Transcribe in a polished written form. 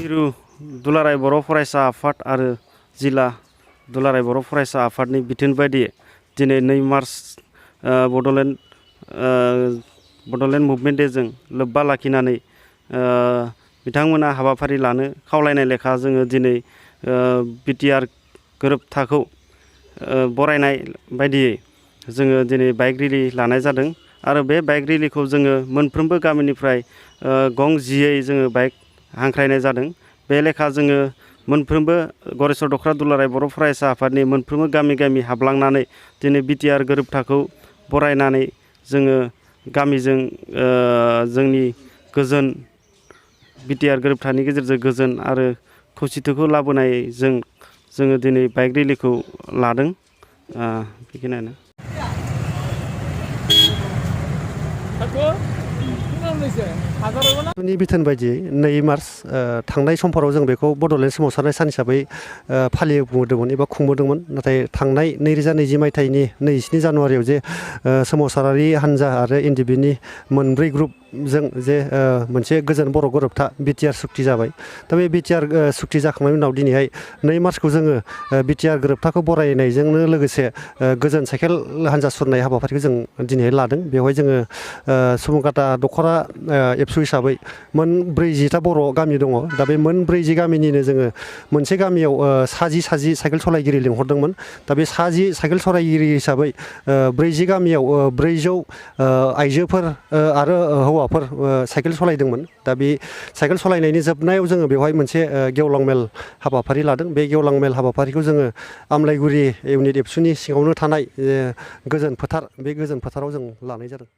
मिरु दुलाराय बर' फरायसा आफाद आरो जिल्ला दुलाराय बर' फरायसा आफादनि बिथोन बायदियै दिनै 2 मार्च बड'लेण्ड मुभमेन्ट डेजों लोब्बा लाखिनानै बिथांमोना हाबाफारि लानो खावलायनाय लेखा जोङो दिनै बिटिआर गोरोबथाखौ बरायनाय बायदियै जोङो दिनै बाइक रेलि लानाय जादों आरो बे बाइक रेलिखौ जोङो मोनफ्रोमबो गामिनिफ्राय गं 10 जोङो बाइक हांख्रायनाय जादों। बे लेखा जोङो मोनफ्रोमबो गरेस्वर दख्रा दुलाराय बर' फरायसा आफादनि मोनफ्रोमबो गामि गामि हाबलांनानै दिनै बिटिआर गोरोबथाखौ बरायनानै जोङो गामिजों जोंनि गोजोन बिटिआर गोरोबथानि गेजेरजों गोजोन आरो खौसेथिखौ लाबोनायजों जोङो दिनै बाइक रेलिखौ लादों। बेखिनियानो। नि बिथोन बायदियै 2 मार्च थांनाय समफोराव जों बेखौ बड'लेण्ड सोमावसारनाय सान हिसाबै फालिबोदोंमोन एबा खुंबोदोंमोन। नाथाय थांनाय 2020 मायथाइनि 24 जानुवारियाव जे सोमावसारारि हान्जा आरो एनडिएफबिनि मोनब्रै ग्रुपजों जे मोनसे गोजोन बर' गोरोबथा बिटिआर सुक्ति जाबाय। दा बे बिटिआर सुक्ति जाखांनायनि उनाव दिनैहाय 2 मार्चखौ जोङो बिटिआर गोरोबथाखौ बरायनायजोंनो लोगोसे गोजोन साइकेल हान्जा सुरनाय हाबाफारिखौ जों दिनैहाय लादों। बेवहाय जोङो सुबुंखाता दख'रा एबसु हिसाबै मोन 40टा बर' गामि दङ। दा बे मोन 40 गामिनिनो जोङो मोनसे गामियाव सा 10 साइकेल सलायगिरि लिंहरदोंमोन। दा बे सा 10 साइकेल सलायगिरि हिसाबै 40 गामियाव 400 आइजोफोर आरो हौवाफोर साइकेल सलायदोंमोन। दा बे साइकेल सलायनायनि जोबनायाव जोङो बेवहाय मोनसे गेवलां मेल हाबाफारि लादों। बे गेवलां मेल हाबाफारिखौ जोङो आमलायगुरि इउनिट एबसुनि सिङावनो थानाय गोजोन फोथार, बे गोजोन फोथाराव जों लानाय जादों।